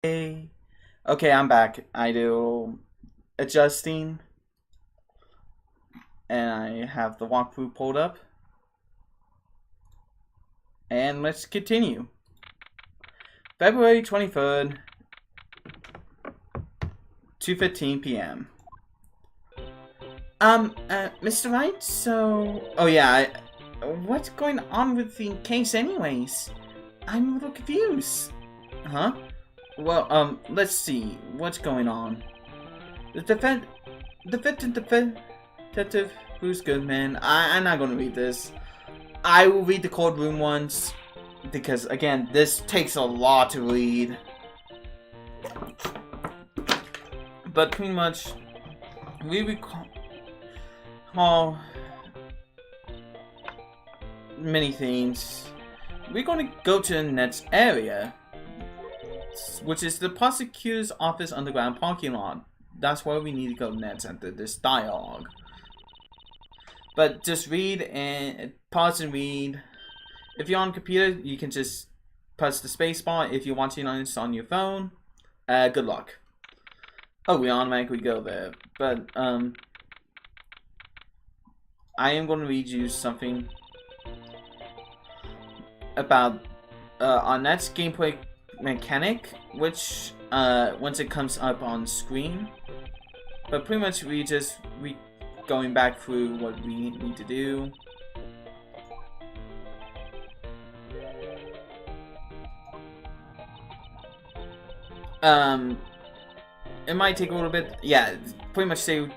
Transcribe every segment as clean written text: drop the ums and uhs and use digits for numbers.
Hey. Okay, I'm back. I do adjusting and I have the walkthrough pulled up. And let's continue. February 23rd, 2:15 p.m. Mr. Wright, oh yeah, what's going on with the case anyways? I'm a little confused. Huh? Well, let's see. What's going on? The detective Bruce Goodman. I'm not gonna read this. I will read the courtroom once, because again, this takes a lot to read. But pretty much, we recall many things. We're gonna go to the next area, which is the prosecutor's office underground parking lot. That's where we need to go next after this dialogue. But just read and pause and read. If you're on a computer, you can just press the space bar. If you're watching this on your phone, good luck. Oh, we automatically go there. But I am going to read you something about our next gameplay mechanic, which once it comes up on screen. But pretty much we going back through what we need to do. It might take a little bit. Yeah, pretty much say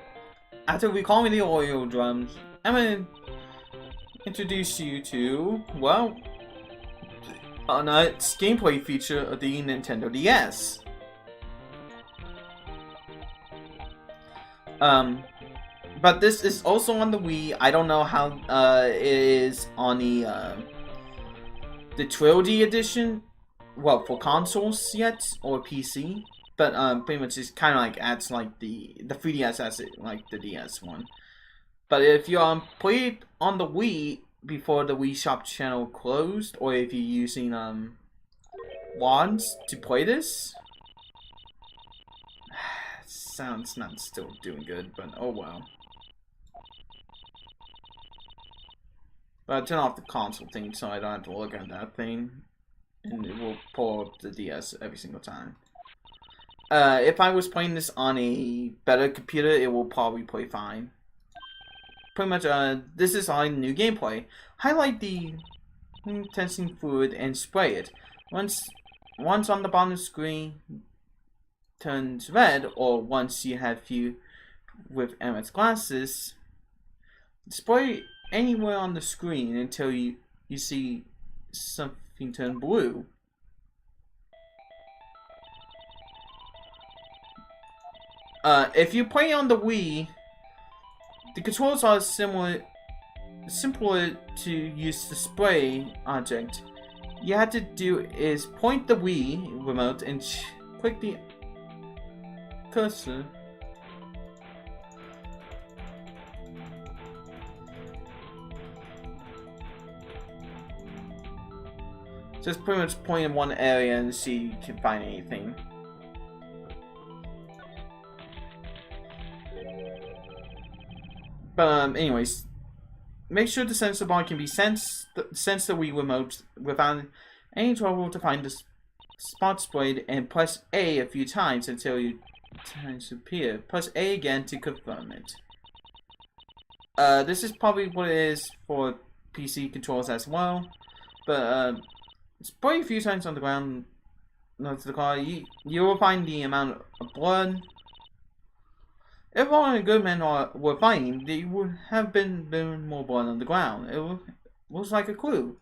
after recalling the oil drums, I'm gonna introduce you to, well, a next gameplay feature of the Nintendo DS. But this is also on the Wii. I don't know how it is on the Trilogy Edition. Well, for consoles yet or PC. But pretty much it's kind of like acts like the 3DS as it like the DS one. But if you played on the Wii before the Wii Shop channel closed, or if you're using WADs to play this, sounds not still doing good, but oh well. But I turn off the console thing so I don't have to look at that thing, and it will pull up the DS every single time. If I was playing this on a better computer, it will probably play fine. Pretty much, this is our new gameplay. Highlight the testing fluid and spray it. Once on the bottom of the screen turns red, or once you have view with MS glasses, spray anywhere on the screen until you see something turn blue. If you play on the Wii, the controls are simpler to use the spray object. You have to do is point the Wii remote and click the cursor. Just pretty much point in one area and see if you can find anything. But anyways, make sure the sensor bar can be sense the Wii remote without any trouble to find the spot sprayed, and press A a few times until you appear. Press A again to confirm it. This is probably what it is for PC controls as well, but spray a few times on the ground next to the car. You will find the amount of blood. If Ron and Goodman were fighting, there would have been more blood on the ground. It was like a clue.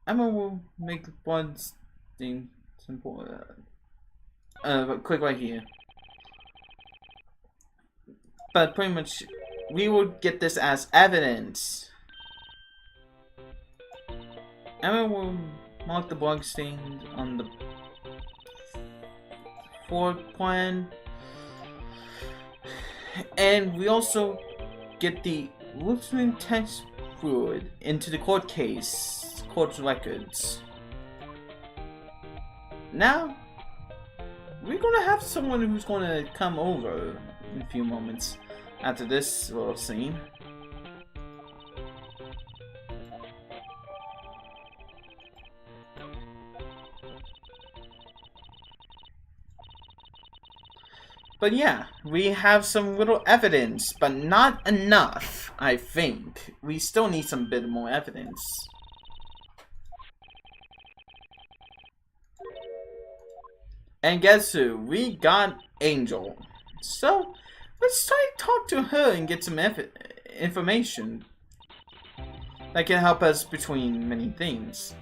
Emma will make the blood stain simple. But click right here. But pretty much, we would get this as evidence. Emma will mark the blood stain on the floor plan. And we also get the Lutheran test fluid into the court records. Now, we're gonna have someone who's gonna come over in a few moments after this little scene. But yeah, we have some little evidence, but not enough, I think. We still need some bit more evidence. And guess who? We got Angel. So, let's try to talk to her and get some information that can help us between many things.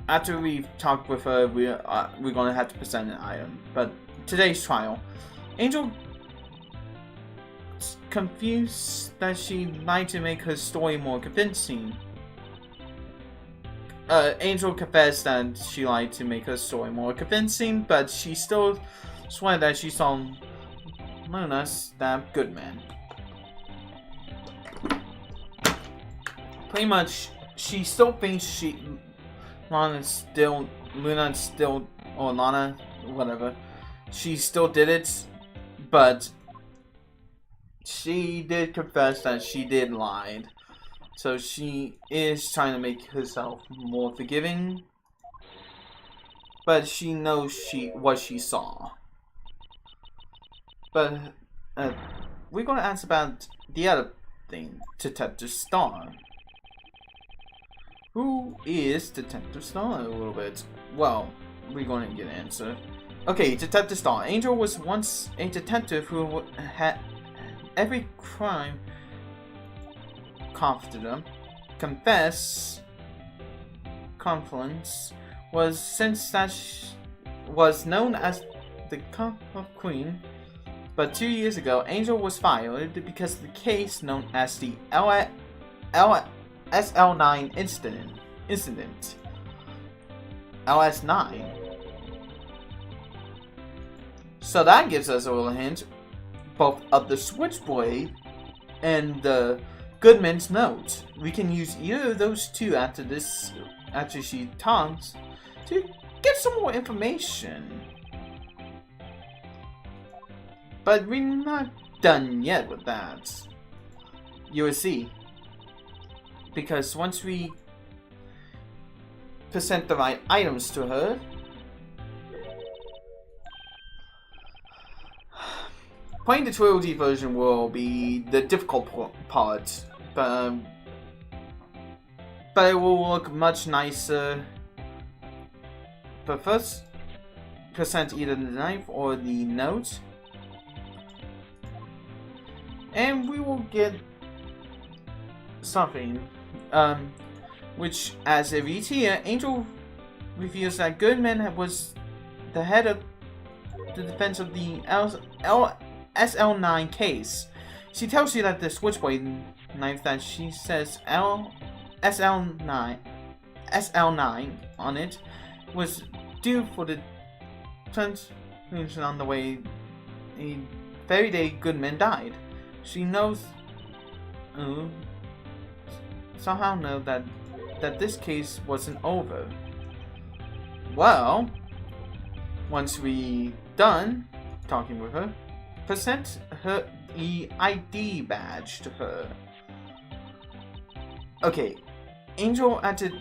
After we've talked with her, we're gonna have to present an item. But today's trial, Angel confused that she lied to make her story more convincing. Angel confessed that she lied to make her story more convincing, but she still swear that she saw Luna stab Goodman. Pretty much, she still thinks Lana still, or Lana, whatever, she still did it, but she did confess that she did lie. So she is trying to make herself more forgiving, but she knows what she saw. But we're gonna ask about the other thing, Detective Star. Who is Detective Star a little bit? Well, we're going to get an answer. Okay, Detective Star. Angel was once a detective who had every crime confident, confidence was since that was known as the Cup of Queen. But 2 years ago, Angel was fired because of the case known as the SL9 incident. LS9. So that gives us a little hint, both of the switchblade and the Goodman's note. We can use either of those two after she talks to get some more information. But we're not done yet with that. You will see. Because once we present the right items to her, playing the trilogy version will be the difficult part, but it will look much nicer. But first, present either the knife or the note, and we will get something. Which, as a VT, Angel reveals that Goodman was the head of the defense of the SL9 case. She tells you that the switchblade knife that she says SL9 on it was due for the transmission on the way the very day Goodman died. She knows somehow know that this case wasn't over. Well, once we done talking with her, present her the ID badge to her. Okay, Angel after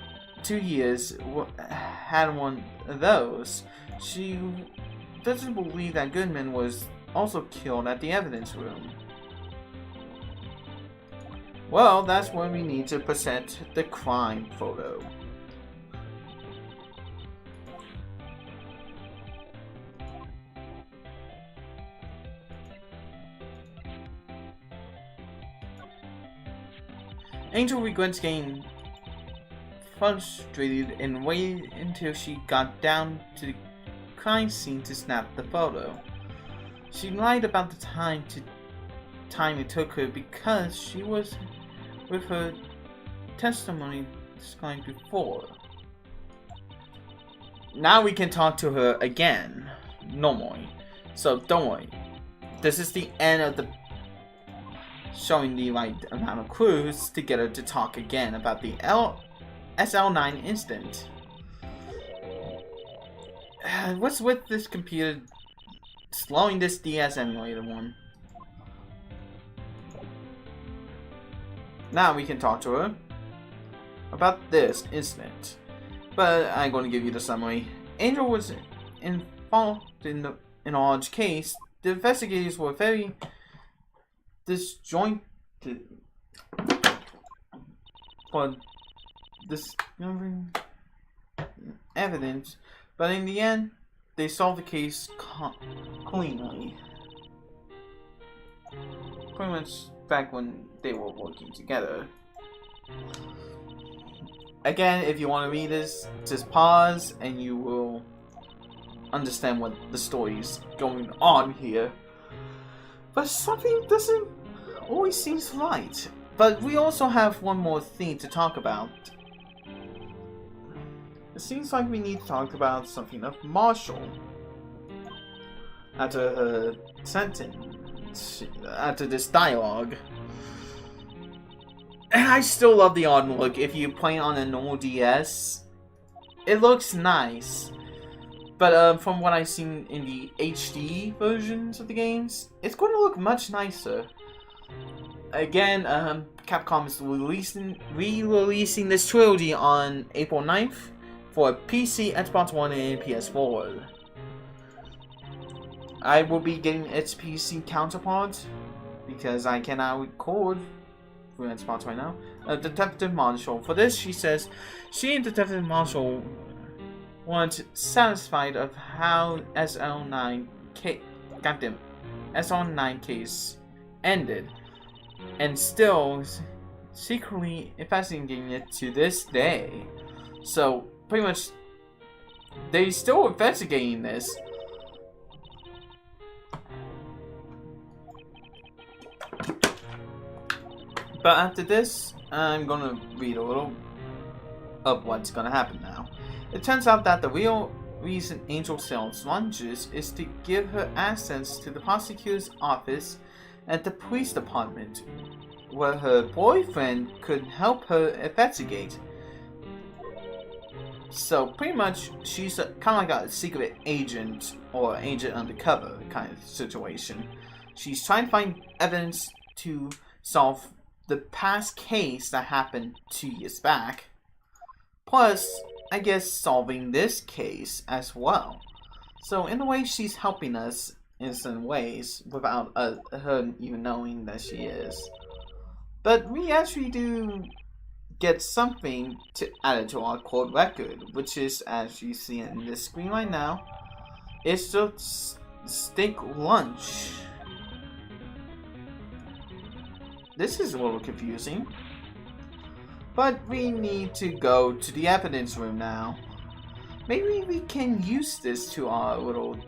2 years had one of those. She doesn't believe that Goodman was also killed at the evidence room. Well, that's when we need to present the crime photo. Angel regrets getting frustrated and waited until she got down to the crime scene to snap the photo. She lied about the time it took her because she was with her testimony described before. Now we can talk to her again, normally. So don't worry. This is the end of the showing the right amount of clues to get her to talk again about the SL9 incident. What's with this computer slowing this DS emulator one? Now we can talk to her about this incident. But I'm going to give you the summary. Angel was involved in a large case. The investigators were very disjointed for discovering evidence, but in the end, they solved the case cleanly. Pretty much back when they were working together. Again, if you want to read this, just pause and you will understand what the story's going on here. But something doesn't always seem right. But we also have one more thing to talk about. It seems like we need to talk about something of Marshall. After her sentence, after this dialogue. And I still love the art look. If you play on a normal DS, it looks nice. But from what I've seen in the HD versions of the games, it's going to look much nicer. Again, Capcom is re-releasing this trilogy on April 9th for PC, Xbox One, and PS4. I will be getting its PC counterpart because I cannot record through Xbox right now. Detective Marshall. For this, she says she and Detective Marshall weren't satisfied of how SL9 case ended, and still secretly investigating it to this day. So pretty much, they still investigating this. But after this, I'm gonna read a little of what's gonna happen now. It turns out that the real reason Angel sells lunches is to give her access to the prosecutor's office at the police department, where her boyfriend could help her investigate. So pretty much, she's kind of like a secret agent or agent undercover kind of situation. She's trying to find evidence to solve the past case that happened 2 years back. Plus, I guess solving this case as well. So in a way, she's helping us in some ways without her even knowing that she is. But we actually do get something to add to our court record, which is, as you see in this screen right now, it's the steak lunch. This is a little confusing. But we need to go to the evidence room now. Maybe we can use this to our little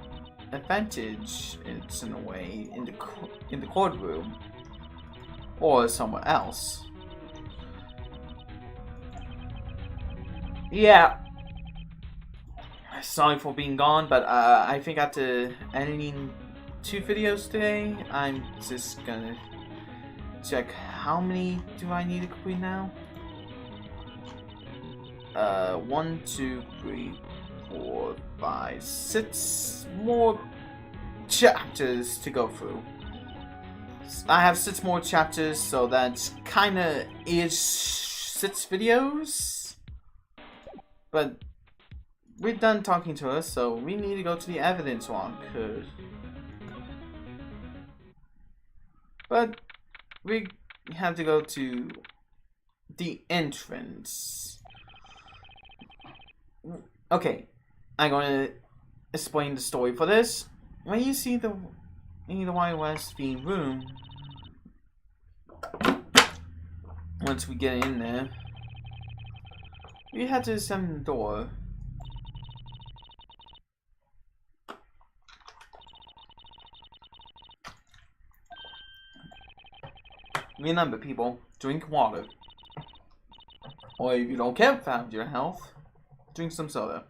advantage in a way in the courtroom or somewhere else. Yeah. Sorry for being gone, but I think after editing 2 videos today, I'm just gonna check how many do I need to complete now. 1, 2, 3, 4, 5, 6 more chapters to go through. I have 6 more chapters, so that's kinda is 6 videos. But we're done talking to her, so we need to go to the evidence one. But we have to go to the entrance. Okay, I'm going to explain the story for this. When you see the Wild West theme room, once we get in there, we have to examine the door. Remember, people, drink water. Or if you don't care about your health, drink some soda.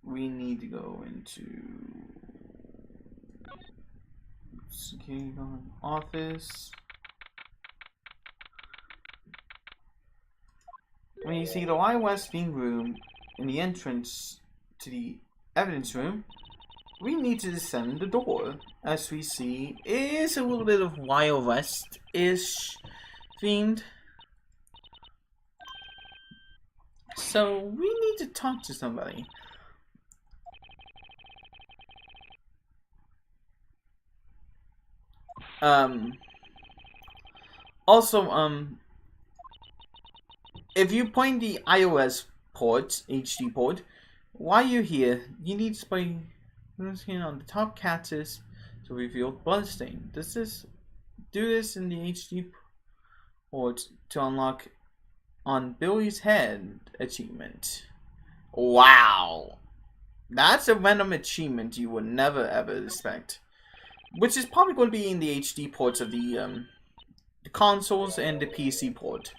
We need to go into Security guard office. When you see the iOS theme room in the entrance to the evidence room, we need to descend the door. As we see, it is a little bit of Wild West-ish themed. So we need to talk to somebody. Also, if you point the iOS port, HD port, while you're here, you need to play on the top cactus to reveal bloodstain. Do this in the HD port to unlock on Billy's head achievement. Wow, that's a random achievement you would never ever expect. Which is probably going to be in the HD ports of the consoles and the PC port.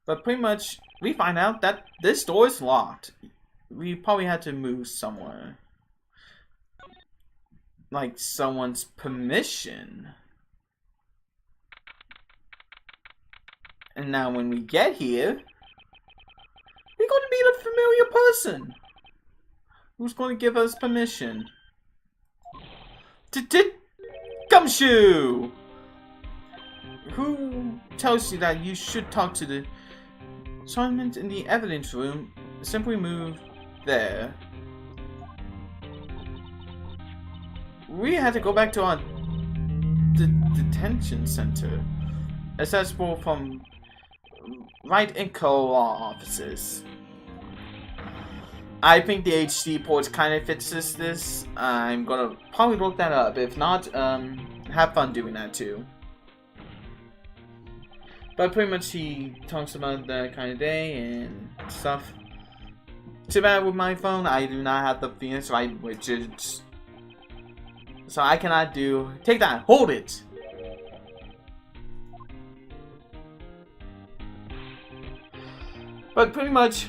But pretty much, we find out that this door is locked. We probably had to move somewhere. Like someone's permission. And now when we get here, we're going to meet a familiar person. Who's going to give us permission? Gumshoe! Who tells you that you should talk to the sergeant in the evidence room? Simply move there. We had to go back to our detention center, accessible from Wright and Co. law offices. I think the HD port kind of fits this. I'm gonna probably look that up. If not, have fun doing that too. But pretty much he talks about that kind of day and stuff. Too bad with my phone, I do not have the Phoenix Wright widgets. So I cannot do... Take that! Hold it! But pretty much...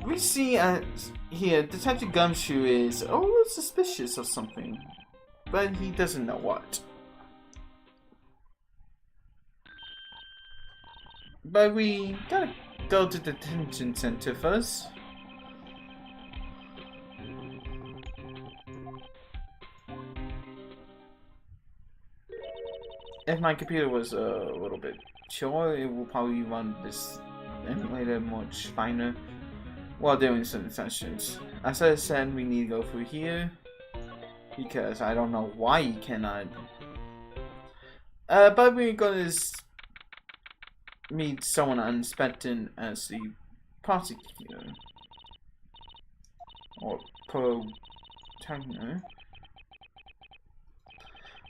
We see here, Detective Gumshoe is a little suspicious of something, but he doesn't know what. But we gotta go to the detention center first. If my computer was a little bit slower, it will probably run this emulator much finer while doing some sessions. As I said, we need to go through here because I don't know why you cannot. But we're gonna meet someone unexpected as the prosecutor or protagonist.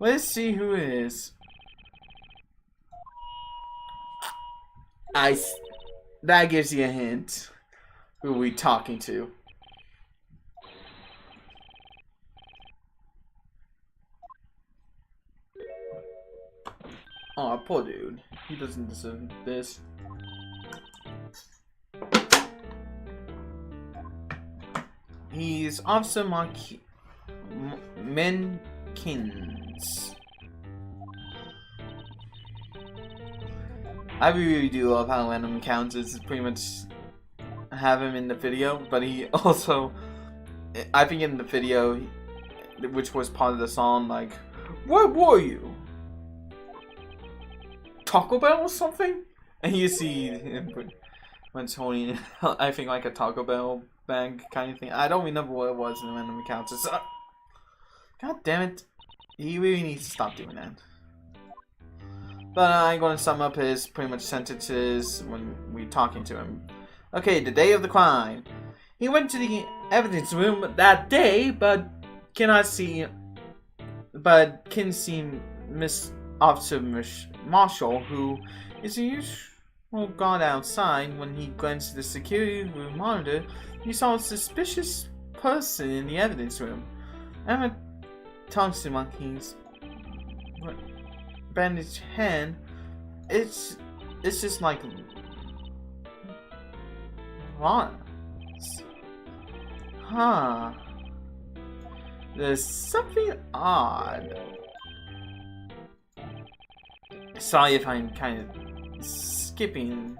Let's see who it is. That gives you a hint. Who are we talking to? Oh, poor dude. He doesn't deserve this. He's Officer Menkins. I really do love how random encounters pretty much have him in the video, but he also, I think in the video, which was part of the song, like, where were you? Taco Bell or something? And you see him when holding, I think like a Taco Bell bag kind of thing. I don't remember what it was in the random encounters. God damn it. He really needs to stop doing that. But I'm going to sum up his pretty much sentences when we're talking to him. Okay, the day of the crime. He went to the evidence room that day, but can see Miss Officer Marshall, who is a usual guard outside. When he glanced at the security room monitor, he saw a suspicious person in the evidence room. Emma talks to Monkey's bandaged hand. It's just like Lawrence. Huh. There's something odd. Sorry if I'm kind of skipping.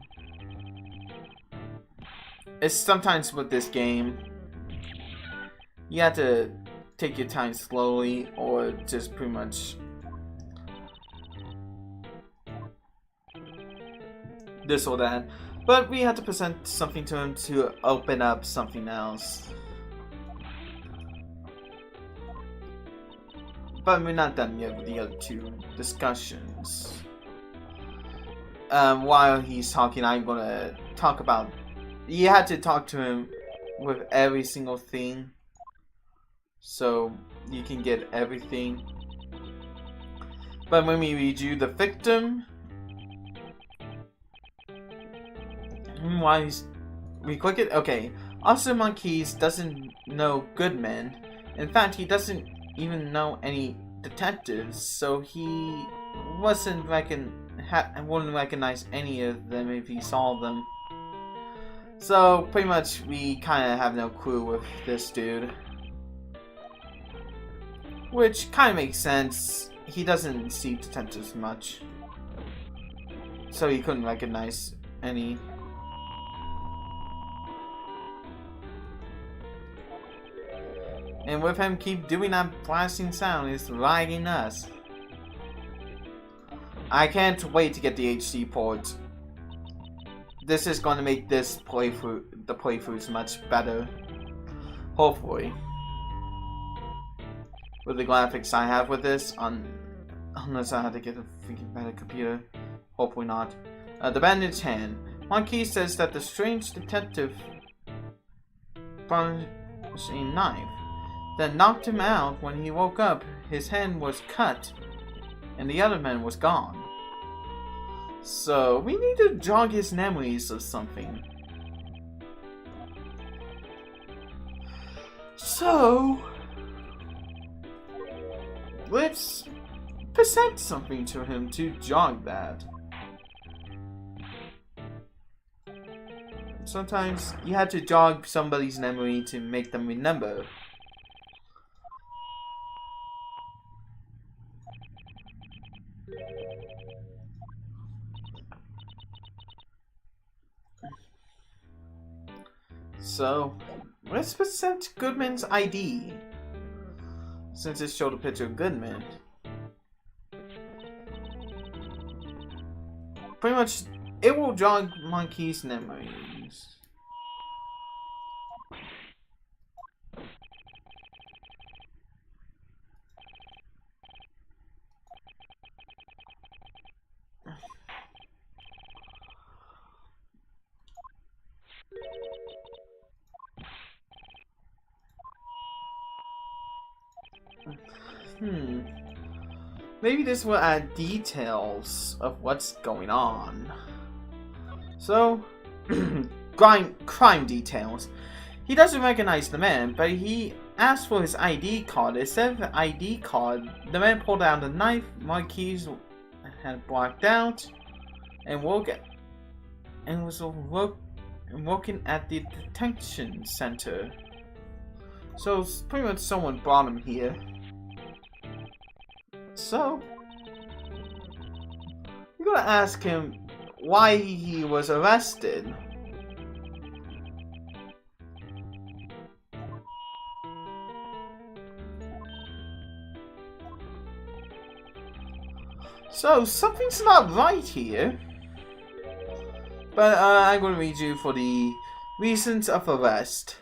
It's sometimes with this game, you have to take your time slowly or just pretty much this or that. But we have to present something to him to open up something else. But we're not done yet with the other two discussions. While he's talking, I'm gonna talk about. You had to talk to him with every single thing, so you can get everything. But when we read you the victim, why we click it? Okay, Officer Monkeys doesn't know good men. In fact, he doesn't even know any detectives, so he wouldn't recognize any of them if he saw them. So pretty much we kind of have no clue with this dude, which kind of makes sense. He doesn't see detectives much, so he couldn't recognize any. And with him keep doing that blasting sound, it's lagging us. I can't wait to get the HD port. This is going to make this playthroughs much better. Hopefully. With the graphics I have with this, unless I have to get a freaking better computer. Hopefully not. The bandaged hand. Monkey says that the strange detective brought a knife that knocked him out. When he woke up, his hand was cut and the other man was gone. So we need to jog his memories of something. So let's present something to him to jog that. Sometimes you have to jog somebody's memory to make them remember. So, let's present Goodman's ID. Since it showed a picture of Goodman. Pretty much, it will jog Monkey's memories. Maybe this will add details of what's going on. So, crime details. He doesn't recognize the man, but he asked for his ID card. Instead of the ID card, the man pulled out a knife. Marquise had blacked out and was working at the detention center. So pretty much someone brought him here. So you're gonna ask him why he was arrested. So something's not right here. But I'm going to read you for the reasons of arrest.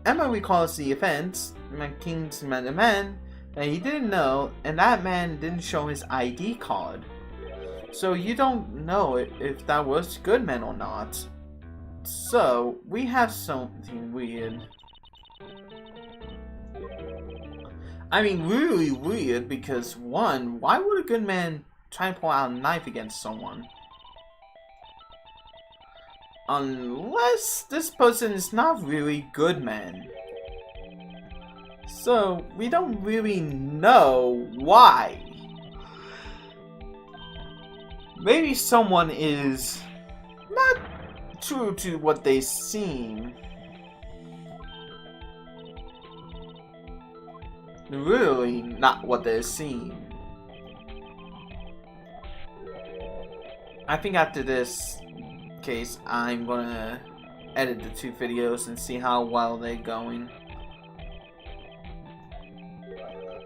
Emma recalls the events. McKean's met a man that he didn't know, and that man didn't show his ID card. So you don't know if that was Goodman or not. So we have something weird. I mean, really weird, because one, why would a good man try to pull out a knife against someone? Unless this person is not really good man. So we don't really know why. Maybe someone is not true to what they seem. really not what they're seeing. I think after this case, I'm gonna edit the 2 videos and see how well they're going.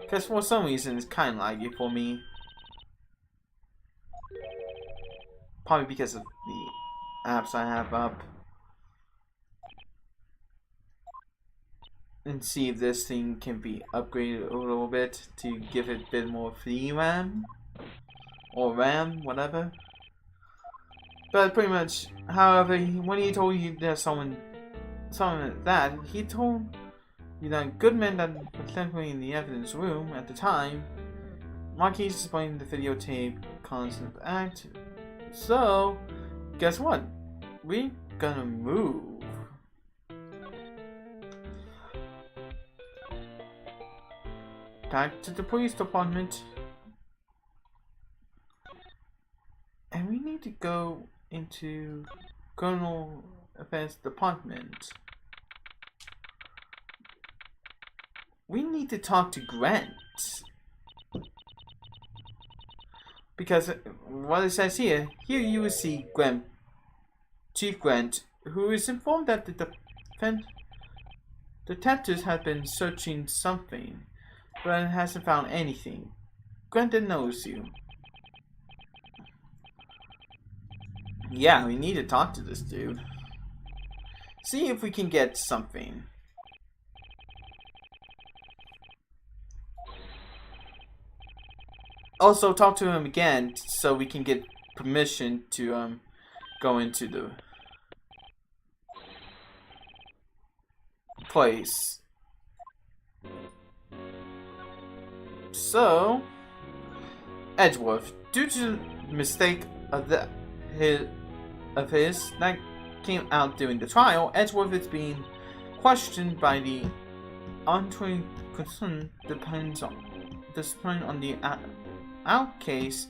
Because for some reason, it's kind of laggy for me. Probably because of the apps I have up. And see if this thing can be upgraded a little bit to give it a bit more free RAM. Or RAM, whatever. But pretty much, however, when he told you there's someone like that, he told you that good men that were technically in the evidence room at the time. Marquis explained the videotape concept act. So, guess what? We're gonna move. Back to the police department. And we need to go into Criminal Affairs Department. We need to talk to Grant. Because what it says here you will see Grant, Chief Grant, who is informed that the detectives have been searching something, but hasn't found anything. Grant knows you. Yeah, we need to talk to this dude. See if we can get something. Also, talk to him again so we can get permission to go into the place. So, Edgeworth, due to the mistake of his that came out during the trial, Edgeworth is being questioned by the ongoing concern depends on the out case.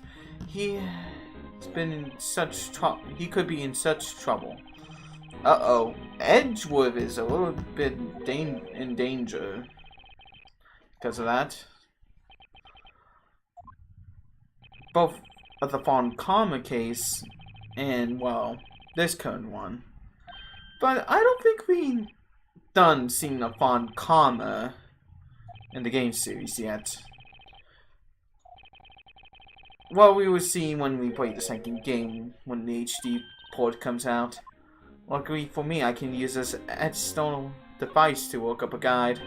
He's been in such trouble. He could be in such trouble. Uh-oh. Edgeworth is a little bit in danger because of that. Both of the Fawn Karma case and, well, this current one. But I don't think we've done seeing a Fawn Karma in the game series yet. Well, we will see when we play the second game, when the HD port comes out. Luckily for me, I can use this external device to look up a guide.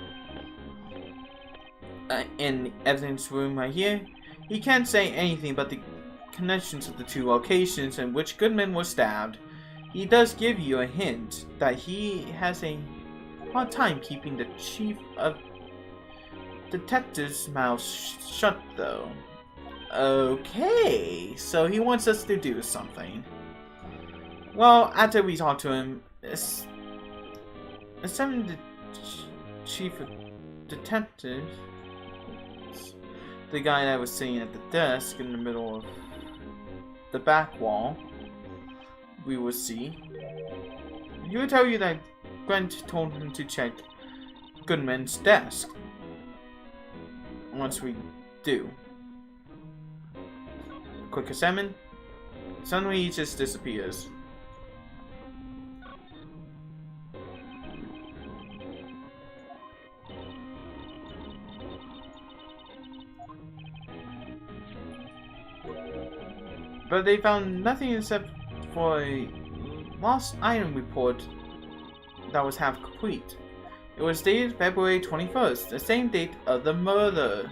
In the evidence room right here, he can't say anything but the connections of the 2 locations in which Goodman was stabbed. He does give you a hint that he has a hard time keeping the chief of detectives' mouth shut, though. Okay, so he wants us to do something. Well, after we talk to him, it's the chief of detectives, the guy that was sitting at the desk in the middle of the back wall, we will see. He will tell you that Grant told him to check Goodman's desk. Once we do. Quick assessment. Suddenly he just disappears. But they found nothing except for a lost item report that was half complete. It was dated February 21st, the same date of the murder.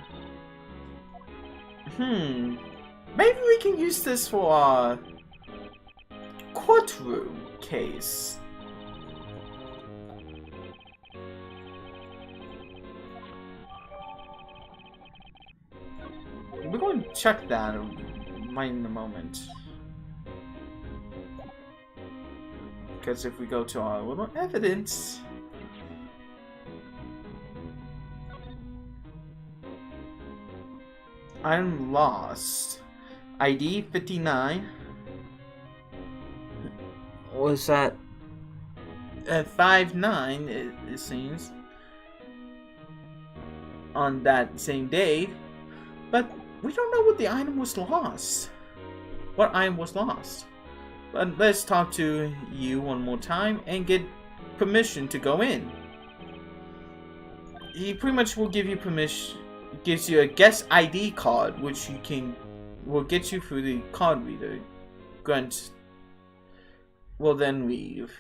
Maybe we can use this for our courtroom case. We're going to check that in a moment. Because if we go to our little evidence, I'm lost. ID 59. Was that 59? It seems. on that same day, but we don't know what the item was lost. What item was lost? But let's talk to you one more time and get permission to go in. He pretty much will give you permission, gives you a guest ID card, which will get you through the card reader. Grunt will then leave.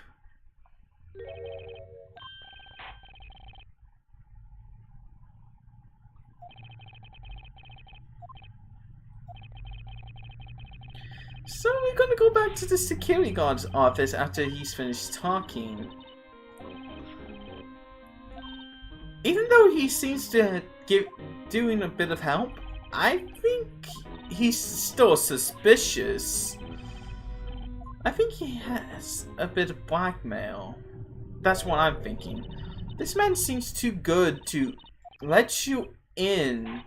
So we're gonna go back to the security guard's office after he's finished talking. Even though he seems to doing a bit of help, I think he's still suspicious. I think he has a bit of blackmail. That's what I'm thinking. This man seems too good to let you in.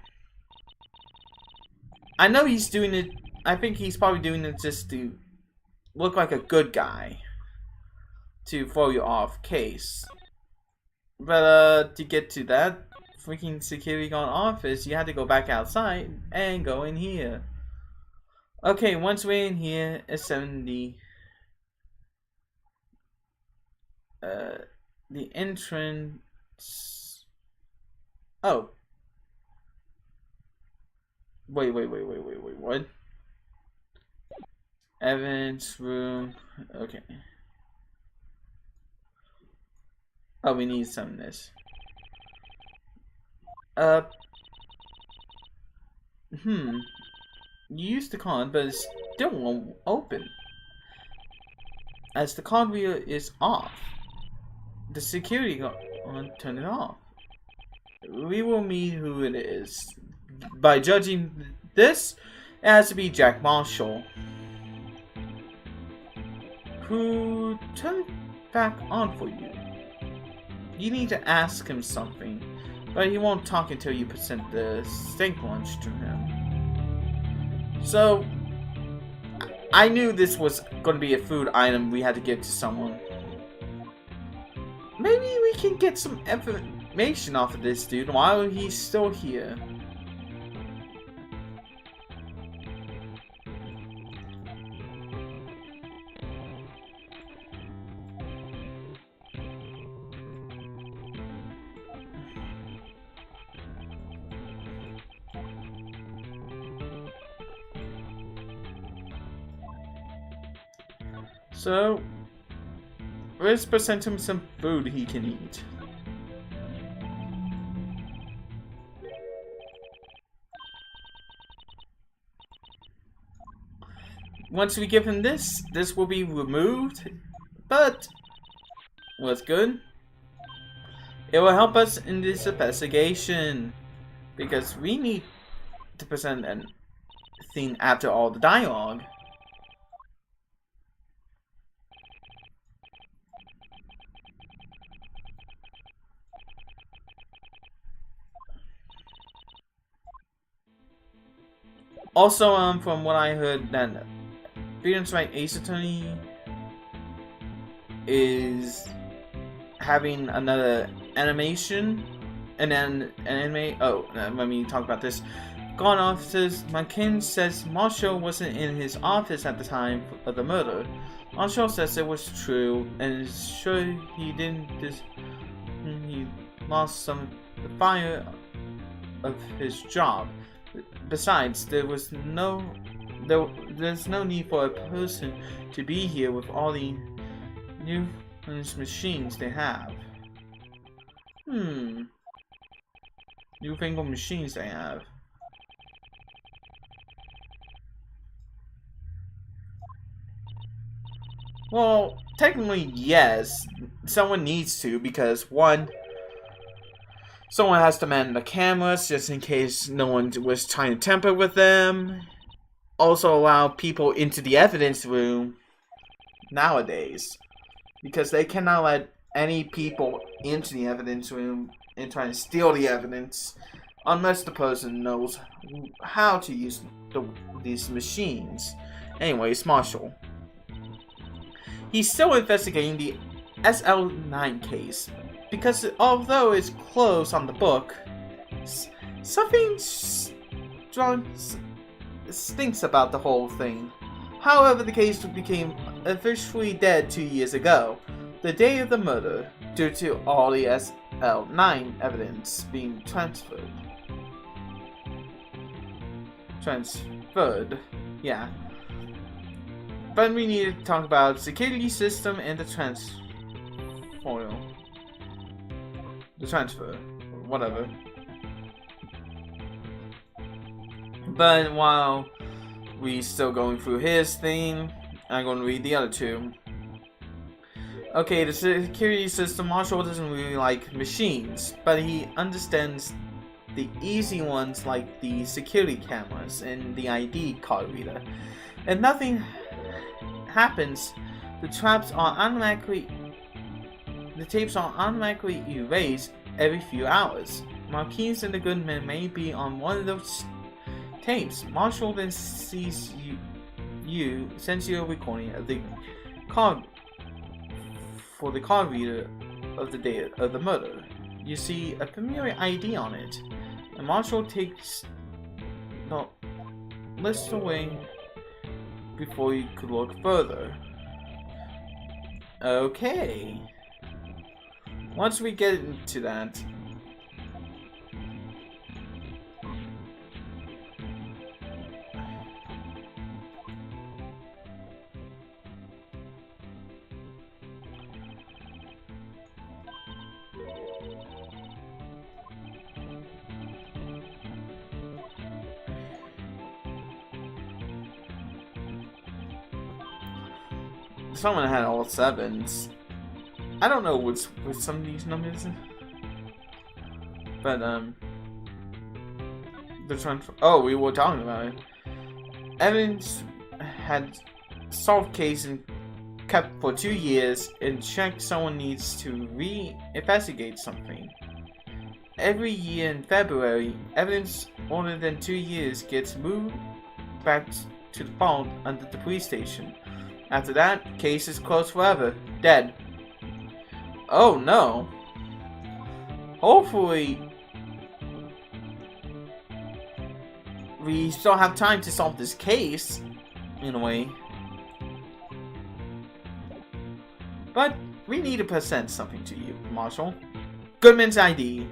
I know he's doing it. I think he's probably doing it just to look like a good guy, to throw you off case. But to get to that freaking security guard office, you had to go back outside and go in here. Okay, once we're in here, it's 70. The entrance. Oh. Wait, what? Evidence room. Okay. Oh, we need some of this. You used the card, but it still won't open. As the card reader is off, the security guard turn it off. We will meet who it is. By judging this, it has to be Jack Marshall, who turned it back on for you. You need to ask him something, but he won't talk until you present the steak lunch to him. So, I knew this was going to be a food item we had to give to someone. Maybe we can get some information off of this dude while he's still here. So, let's present him some food he can eat. Once we give him this will be removed, but what's good? It will help us in this investigation, because we need to present a thing after all the dialogue. Also, from what I heard, that Phoenix Wright Ace Attorney is having another animation, let me talk about this. Gone officers, McKin says Marshall wasn't in his office at the time of the murder. Marshall says it was true, and is sure he didn't he lost some of the fire of his job. Besides, there's no need for a person to be here with all the new machines they have. Newfangled machines they have. Well, technically, yes. Someone needs to, because one, someone has to man the cameras just in case no one was trying to tamper with them. Also allow people into the evidence room nowadays, because they cannot let any people into the evidence room and try to steal the evidence unless the person knows how to use these machines. Anyways, Marshall. He's still investigating the SL9 case, because although it's closed on the book, Something strong stinks about the whole thing. However, the case became officially dead 2 years ago, the day of the murder, due to all the SL9 evidence being transferred. Yeah. But we need to talk about security system and the transfer, whatever. But while we still going through his thing, I'm going to read the other two. Okay, the security system, Marshall doesn't really like machines, but he understands the easy ones like the security cameras and the ID card reader. If nothing happens, the tapes are automatically erased every few hours. Marquise and the Goodman may be on one of those tapes. Marshall then sends you a recording of the card for the card reader of the day of the murder. You see a familiar ID on it, and Marshall takes the list away before you could look further. Okay. Once we get into that, someone had all 7s. I don't know what's with some of these numbers, but the transfer. Oh, we were talking about it. Evans had solved case and kept for 2 years and checked someone needs to re-investigate something. Every year in February, evidence older than 2 years gets moved back to the vault under the police station. After that, case is closed forever. Dead. Oh no. Hopefully, we still have time to solve this case, in a way. But we need to present something to you, Marshall. Goodman's ID.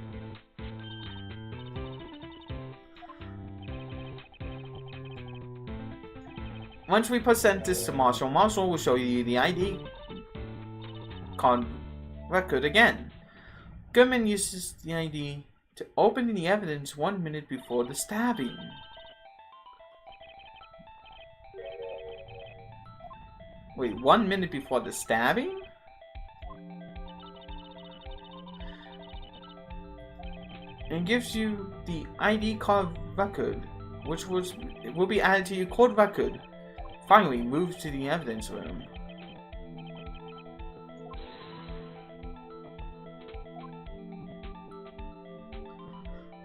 Once we present this to Marshall, Marshall will show you the ID card record again. Goodman uses the ID to open the evidence 1 minute before the stabbing. Wait, 1 minute before the stabbing? And gives you the ID card record, which will be added to your court record. Finally, move to the evidence room.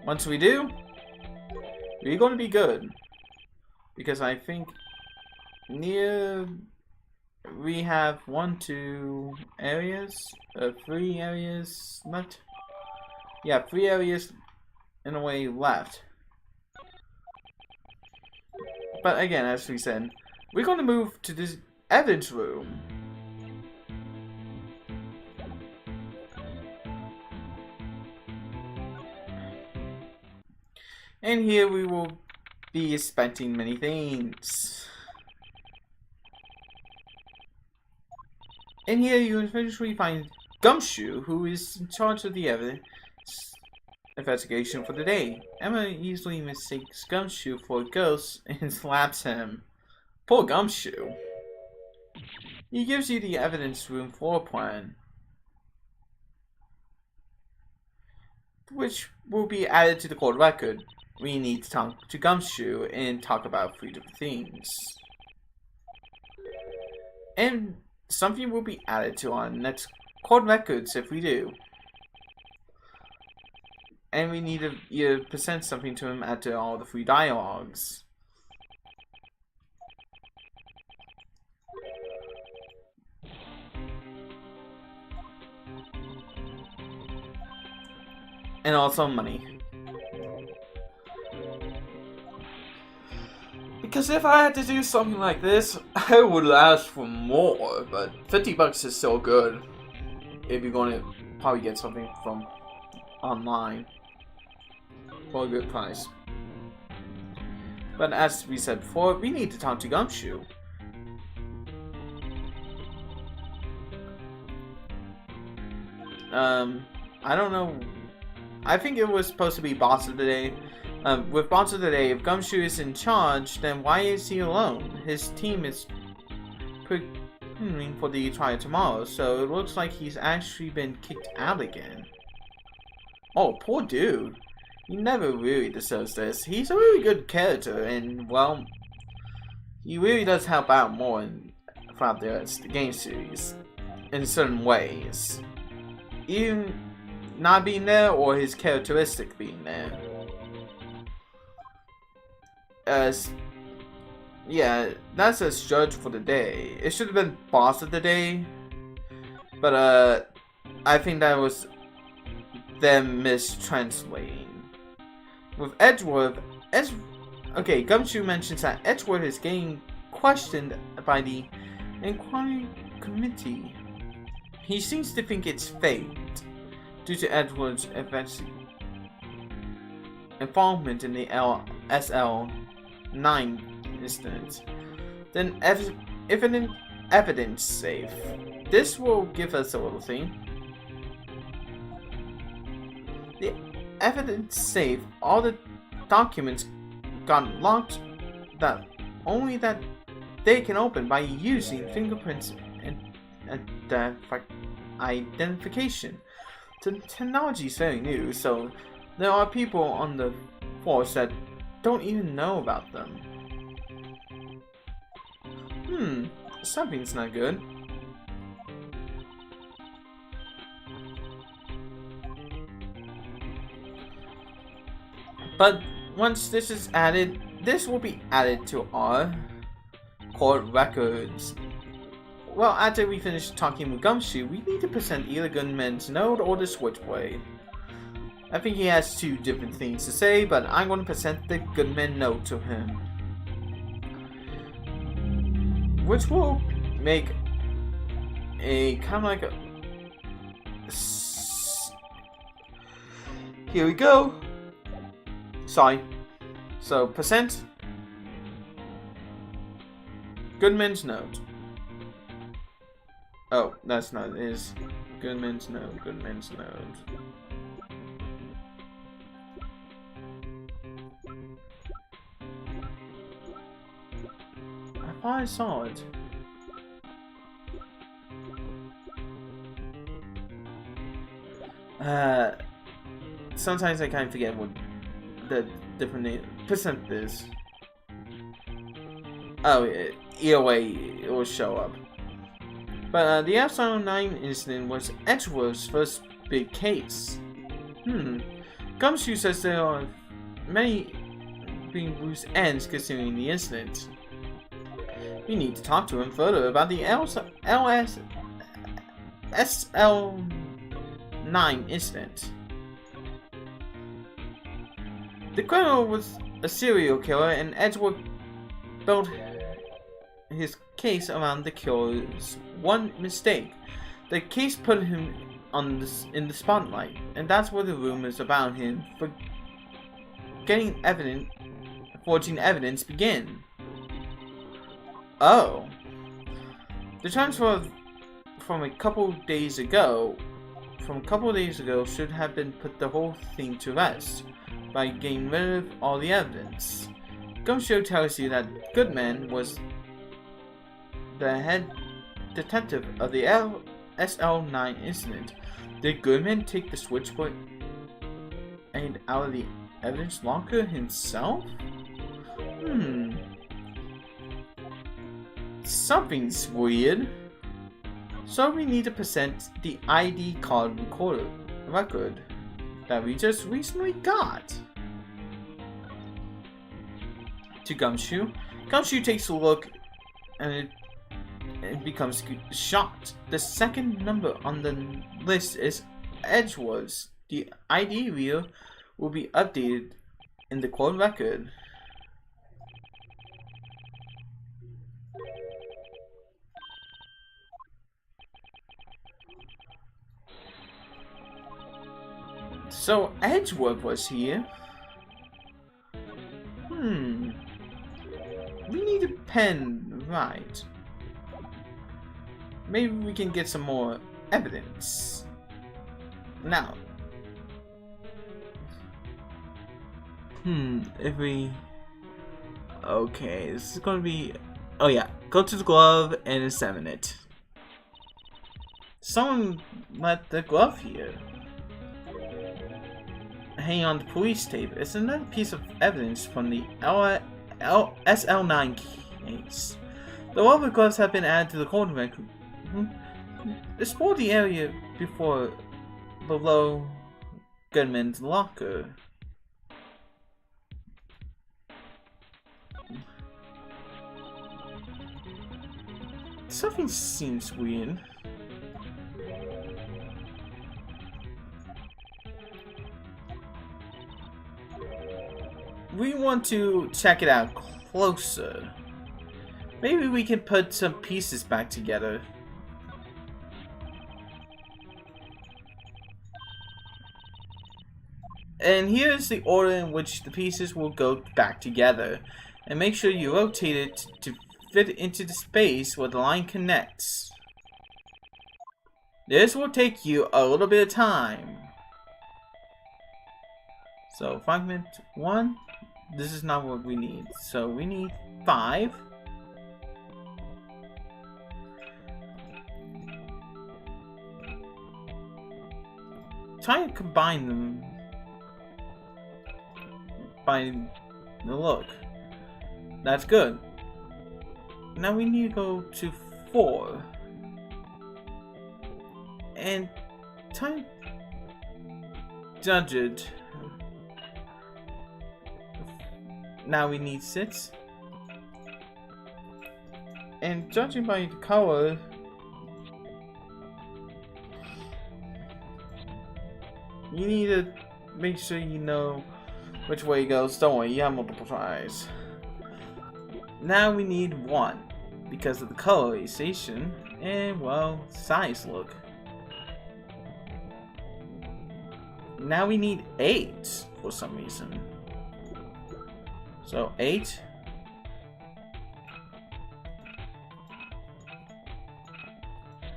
Once we do, we're going to be good. Because I think we have 3 areas left. Yeah, 3 areas in a way left. But again, as we said, we're going to move to this evidence room. And here we will be inspecting many things. And here you eventually find Gumshoe, who is in charge of the evidence investigation for the day. Emma easily mistakes Gumshoe for a ghost and slaps him. Poor Gumshoe. He gives you the evidence room floor plan, which will be added to the court record. We need to talk to Gumshoe and talk about 3 different things. And something will be added to our next court records if we do. And we need to either present something to him after all the 3 dialogues. And also money. Because if I had to do something like this, I would ask for more, but 50 bucks is still good. If you're going to probably get something from online for a good price. But as we said before, we need to talk to Gumshoe. I don't know. I think it was supposed to be Boss of the Day. With Boss of the Day, if Gumshoe is in charge, then why is he alone? His team is preparing for the trial tomorrow, so it looks like he's actually been kicked out again. Oh, poor dude. He never really deserves this. He's a really good character, and, well, he really does help out more throughout the game series in certain ways. Even not being there, or his characteristic being there. Yeah, that's a judge for the day. It should have been Boss of the Day, but I think that was them mistranslating. With Edgeworth, okay, Gumshoe mentions that Edgeworth is getting questioned by the inquiry committee. He seems to think it's faked due to Edgeworth's involvement in the SL9 incident. Then evidence safe. This will give us a little thing. The evidence safe, all the documents got locked that only that they can open by using fingerprints and identification. The technology is very new, so there are people on the force that don't even know about them. Something's not good. But once this is added, this will be added to our court records. Well, after we finish talking with Gumshoe, we need to present either Goodman's Note or the Switchblade. I think he has two different things to say, but I'm going to present the Goodman Note to him, which will make a kind of like a... Here we go. Sorry. So, present Goodman's Note. Oh, that's not it. Is Goodman's Note. Goodman's Note. I thought I saw it. Sometimes I kind of forget what the different name percent is. Oh, either way, it will show up. But the SL9 incident was Edgeworth's first big case. Gumshoe says there are many being loose ends considering the incident. We need to talk to him further about the SL9 incident. The criminal was a serial killer, and Edgeworth built his case around the killer's one mistake. The case put him in the spotlight, and that's where the rumors about him for forging evidence begin. Oh. The transfer from a couple days ago should have been put the whole thing to rest by getting rid of all the evidence. Gumshoe tells you that Goodman was the head detective of the SL9 incident. Did Goodman take the switchblade out of the evidence locker himself? Something's weird. So we need to present the ID card record that we just recently got to Gumshoe. Gumshoe takes a look and it becomes shocked. The second number on the list is Edgeworth's. The ID reader will be updated in the court record. So Edgeworth was here. We need a pen, right? Maybe we can get some more evidence. Now. If we... Okay, this is gonna be... Oh yeah, go to the glove and examine it. Someone left the glove here. Hanging on the police tape. It's another piece of evidence from the SL9 case. The rubber gloves have been added to the cold record. Explore the area below Goodman's locker. Something seems weird. We want to check it out closer. Maybe we can put some pieces back together. And here's the order in which the pieces will go back together. And make sure you rotate it to fit into the space where the line connects. This will take you a little bit of time. So fragment 1, this is not what we need. So we need 5. Try to combine them by the look. That's good. Now we need to go to 4. And try to judge it. Now we need 6. And judging by the color, you need to make sure you know which way it goes. Don't worry, you have multiple tries. Now we need 1 because of the colorization and, well, size look. Now we need 8 for some reason. So 8.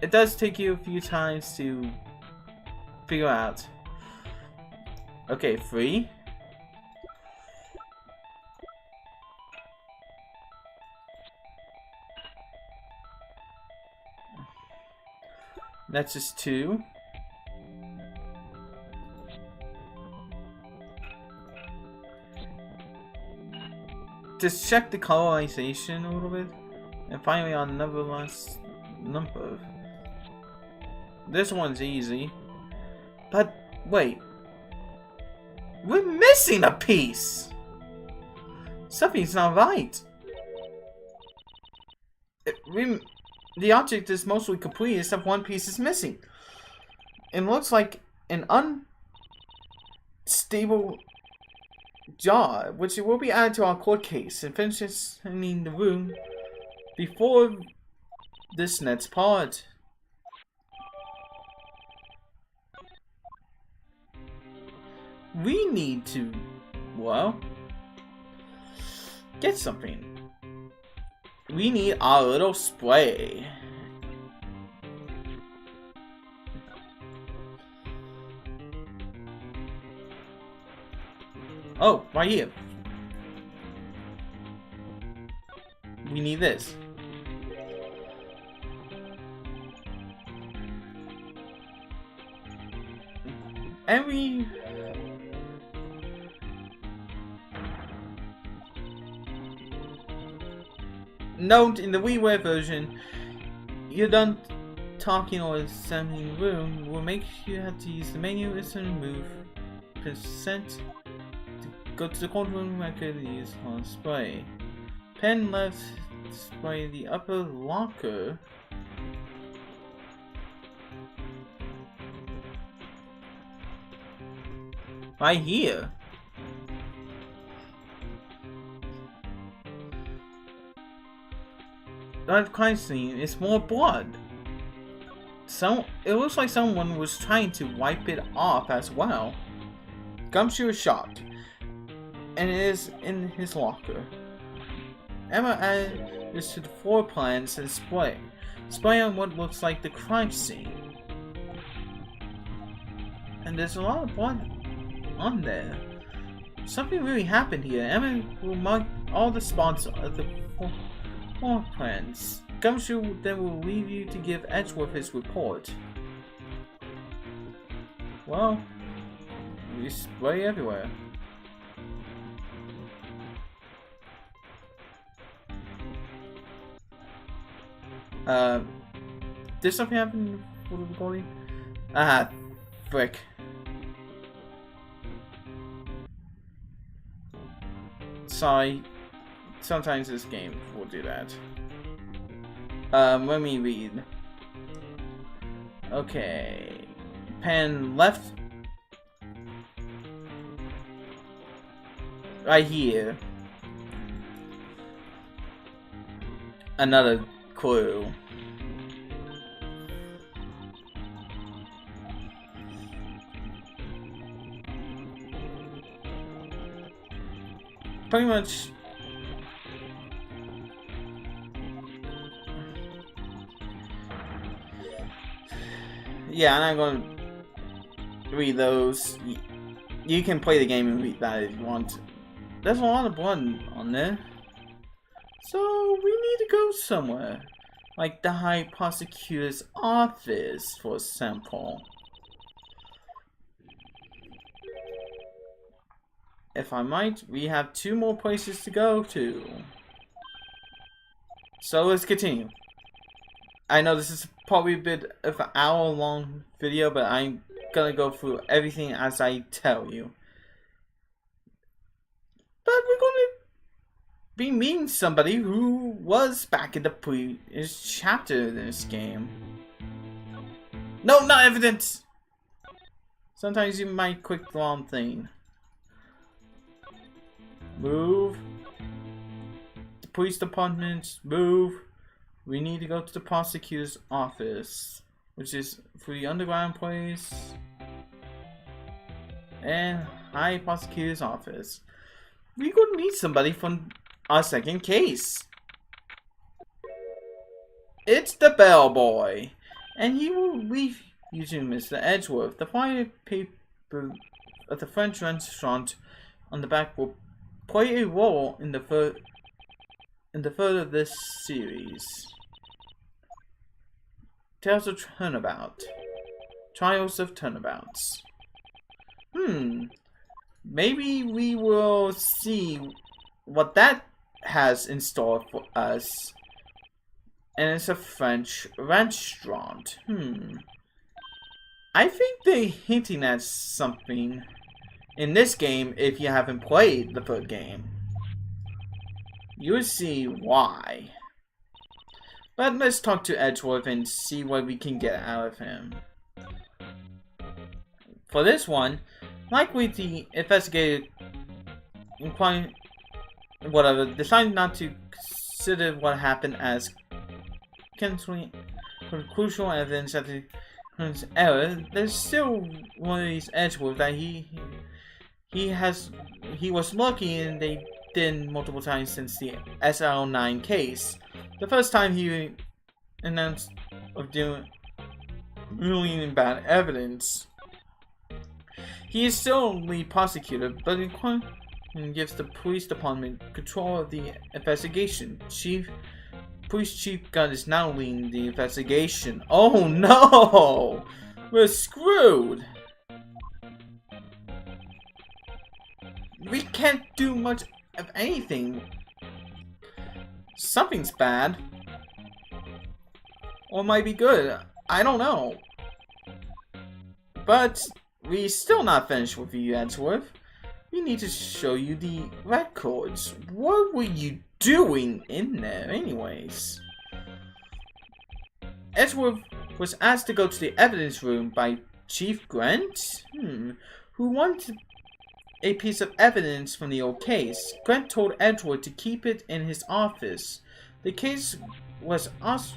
It does take you a few times to figure out. Okay, 3. That's just 2. Just check the colorization a little bit. And finally on another last number. This one's easy. But wait. We're missing a piece! Something's not right. The object is mostly complete except one piece is missing. It looks like an unstable jaw, which will be added to our court case and finishes in the room before this next part. We need to, well, get something. We need our little spray. Oh, right here. We need this. And we... Note, in the WiiWare version, you're done talking or assembling the room, will make you have to use the menu and move percent to go to the courtroom record and use on spray. Pen left spray the upper locker. Right here. That crime scene is more blood. It looks like someone was trying to wipe it off as well. Gumshoe is shot, and it is in his locker. Emma added this to the floor plans and spray on what looks like the crime scene. And there's a lot of blood on there. Something really happened here. Emma will mark all the spots of the floor plans. Gumshoe then will leave you to give Edgeworth his report. Well, we spray everywhere. Did something happen with the recording? Ah, frick. Sorry. Sometimes this game will do that. Let me read. Okay. Pen left. Right here. Another clue. Pretty much. Yeah, I'm not going to read those. You can play the game and read that if you want to. There's a lot of blood on there. So, we need to go somewhere. Like the High Prosecutor's office for a sample. If I might, we have 2 more places to go to. So, let's continue. I know this is probably a bit of an hour-long video, but I'm gonna go through everything as I tell you. But we're gonna be meeting somebody who was back in the previous chapter of this game. No, not evidence! Sometimes you might click the wrong thing. Move. The police department, move. We need to go to the prosecutor's office, which is through the underground place. And High Prosecutor's office. We could meet somebody from our second case. It's the bellboy, and he will leave you to Mr. Edgeworth. The flyer paper at the French restaurant on the back will play a role in the third of this series. Tales of Turnabout. Trials of Turnabouts. Maybe we will see what that has in store for us. And it's a French restaurant. I think they're hinting at something in this game if you haven't played the third game. You'll see why. But let's talk to Edgeworth and see what we can get out of him. For this one, like with the investigator inquiry, whatever, decided not to consider what happened as crucial evidence that the error. There's still one of these Edgeworth that he was lucky, and they did multiple times since the SL9 case. The first time he announced of doing really bad evidence. He is still lead prosecutor, but in gives the police department control of the investigation. Police Chief Gunn is now leading the investigation. Oh no! We're screwed! We can't do much of anything. Something's bad. Or might be good. I don't know. But we're still not finished with you, Edgeworth. We need to show you the records. What were you doing in there anyways? Edgeworth was asked to go to the evidence room by Chief Grant, who wanted a piece of evidence from the old case. Grant told Edgeworth to keep it in his office. The case was also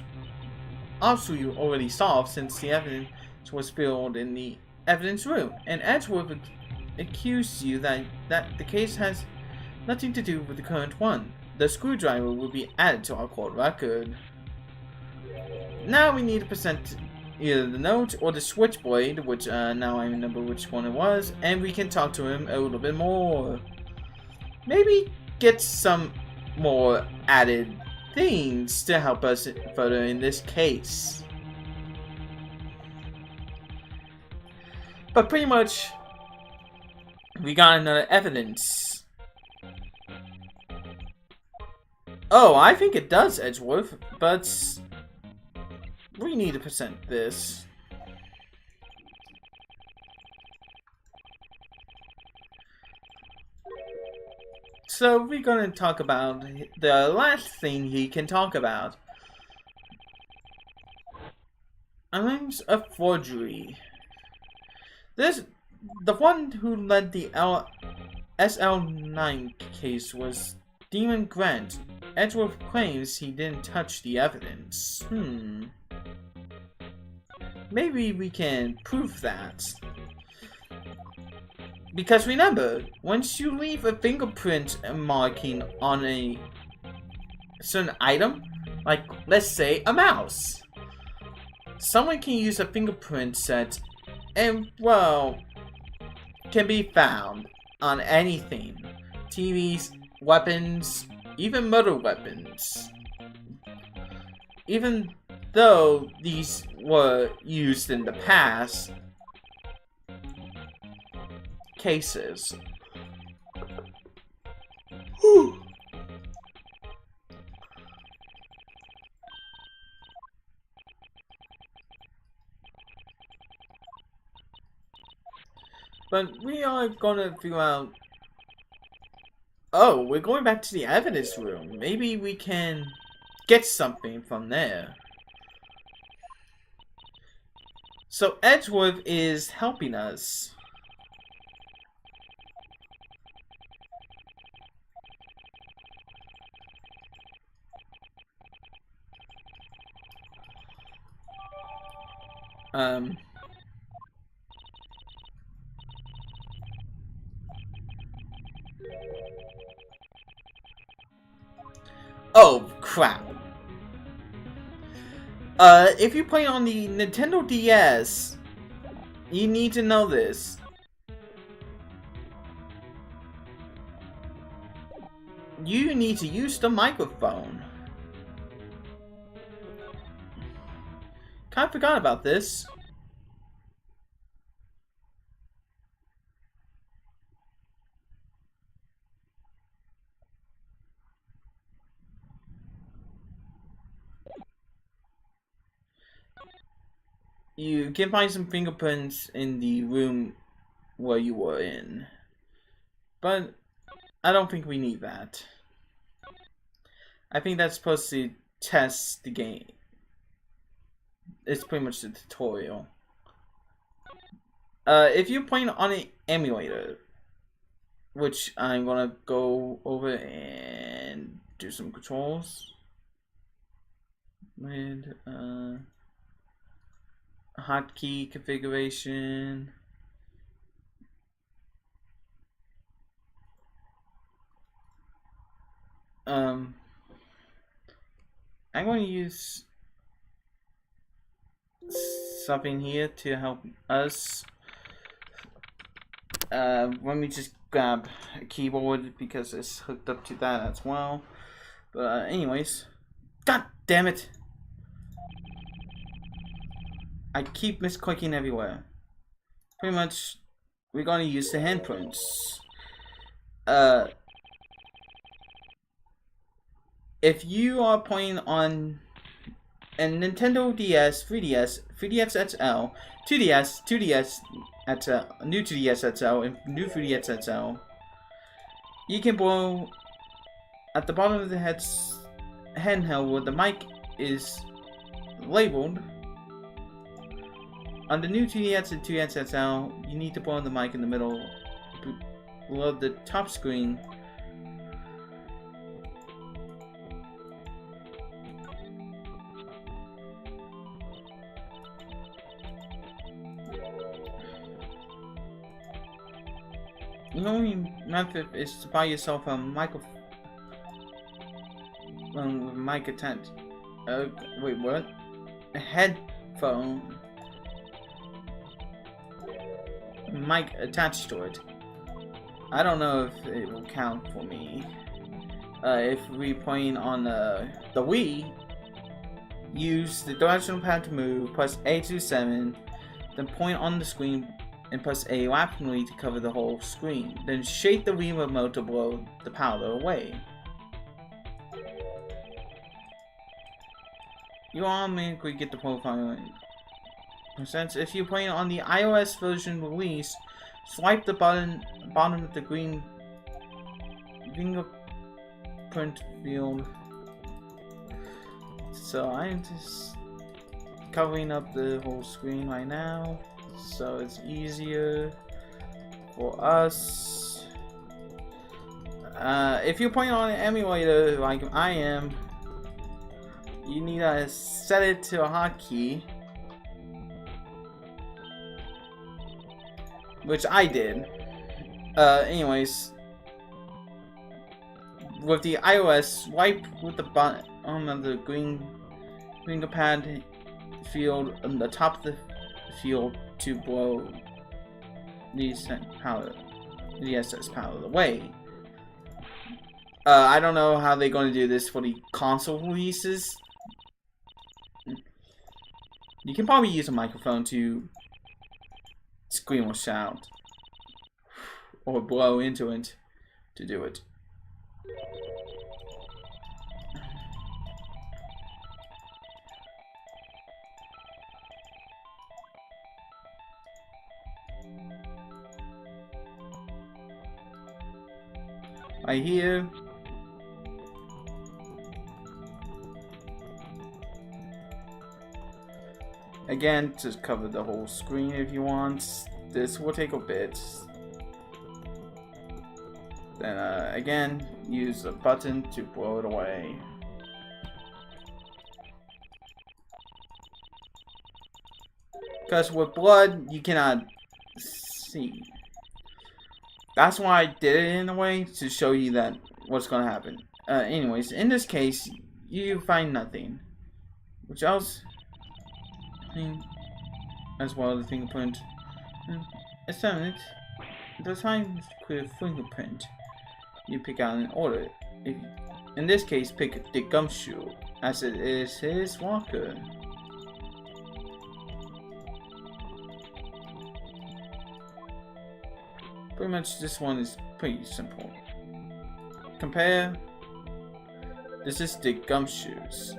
already solved since the evidence was filled in the evidence room, and Edgeworth accuse you that the case has nothing to do with the current one. The screwdriver will be added to our court record. Now we need to present either the note or the switchblade, which now I remember which one it was, and we can talk to him a little bit more. Maybe get some more added things to help us further in this case. But pretty much, we got another evidence. Oh, I think it does, Edgeworth, but we need to present this. So we're gonna talk about the last thing he can talk about. Claims of forgery. This, the one who led the SL9 case was Demon Grant. Edgeworth claims he didn't touch the evidence. Maybe we can prove that. Because remember, once you leave a fingerprint marking on a certain item, like let's say a mouse, someone can use a fingerprint set and, well, can be found on anything. TVs, weapons, even murder weapons. Even though these were used in the past cases. Whew. But we are gonna figure out... Oh, we're going back to the evidence room. Maybe we can get something from there. So Edgeworth is helping us. Oh, crap. If you play on the Nintendo DS, you need to know this. You need to use the microphone. Kinda forgot about this. You can find some fingerprints in the room where you were in. But I don't think we need that. I think that's supposed to test the game. It's pretty much the tutorial. If you're playing on an emulator, which I'm gonna go over and do some controls with hotkey configuration. I'm going to use something here to help us. Let me just grab a keyboard because it's hooked up to that as well. But anyways, god damn it! I keep misclicking everywhere. Pretty much, we're gonna use the handprints. If you are playing on a Nintendo DS, 3DS, 3DS XL, 2DS, 2DS XL, new 2DS XL, and new 3DS XL, you can blow at the bottom of the handheld where the mic is labeled. On the new 2DS and 2DS XL, you need to blow on the mic in the middle, below the top screen. The only method is to buy yourself a with mic attached. Wait, what? A headphone. Mic attached to it. I don't know if it will count for me. If we playing on the Wii, use the directional pad to move, press A to 7, then point on the screen and press A rapidly to cover the whole screen. Then shake the Wii remote to blow the powder away. You automatically get the profile. Since if you're playing on the iOS version release, swipe the bottom of the green fingerprint field. So I'm just covering up the whole screen right now, so it's easier for us. If you're playing on an emulator like I am, you need to set it to a hotkey, which I did. Anyways, with the iOS, swipe with the bottom of the green finger pad field on the top of the field to blow the SS powder away. I don't know how they're going to do this for the console releases. You can probably use a microphone to scream or shout, or blow into it to do it. Right here. Again, just cover the whole screen if you want. This will take a bit. Then again, use a button to blow it away. Because with blood, you cannot see. That's why I did it in a way, to show you that what's going to happen. Anyways, in this case, you find nothing. Which else? As well as the fingerprint. Examine it. The sign clear fingerprint. You pick out an order. In this case, pick the gumshoe, as it is his walker. Pretty much this one is pretty simple. Compare. This is the gumshoes.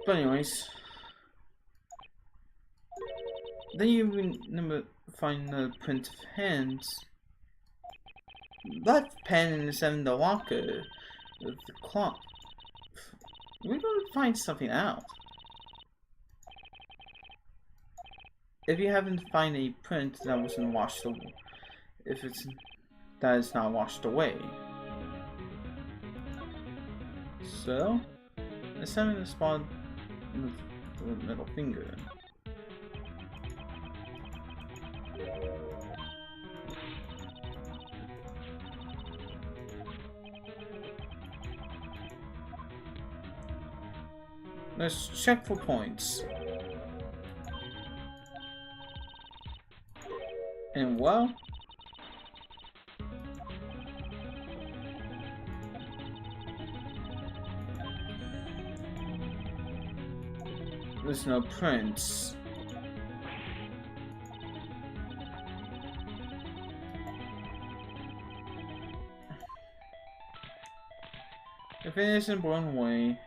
But anyways, then you remember find the print of hands. Left pen in the locker with the clock. We're gonna find something out. If you haven't find a print that wasn't washed away, that is not washed away. So, examine the spot with the middle finger. Let's check for points. And well, there's no prints. If it isn't blown away,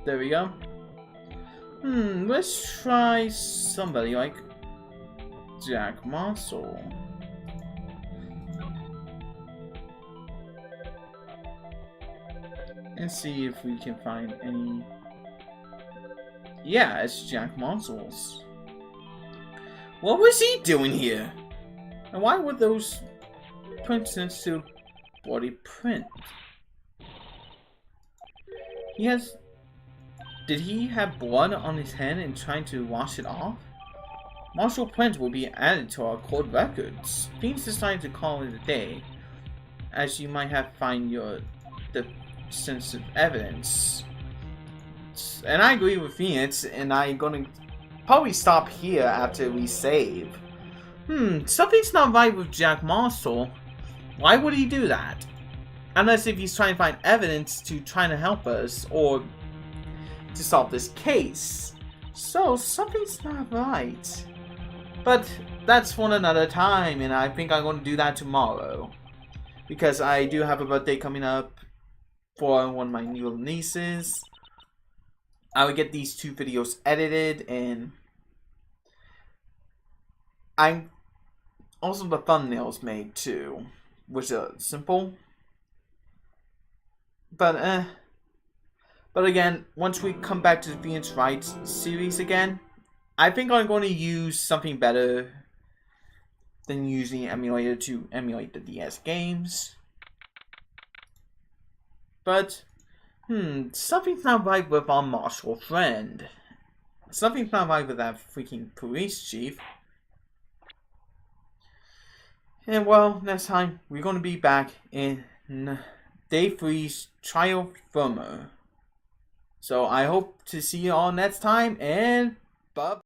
there we go. Let's try somebody like Jack Marshall. And see if we can find any... Yeah, it's Jack Muscles. What was he doing here? And why were those prints into body print? Did he have blood on his hand and trying to wash it off? Martial prints will be added to our court records. Phoenix decided to call it a day, as you might have find the sensitive evidence. And I agree with Phoenix, and I'm gonna probably stop here after we save. Something's not right with Jack Marshall. Why would he do that? Unless if he's trying to find evidence to trying to help us, or to solve this case. So, something's not right. But, that's for another time, and I think I'm going to do that tomorrow. Because I do have a birthday coming up for one of my new nieces. I will get these 2 videos edited, and I'm also the thumbnails made too, which are simple. But again, once we come back to the Phoenix Wright series again, I think I'm going to use something better than using an emulator to emulate the DS games. But, something's not right with our martial friend. Something's not right with that freaking police chief. And well, next time, we're going to be back in Day 3's Trial Firmer. So I hope to see you all next time, and bye.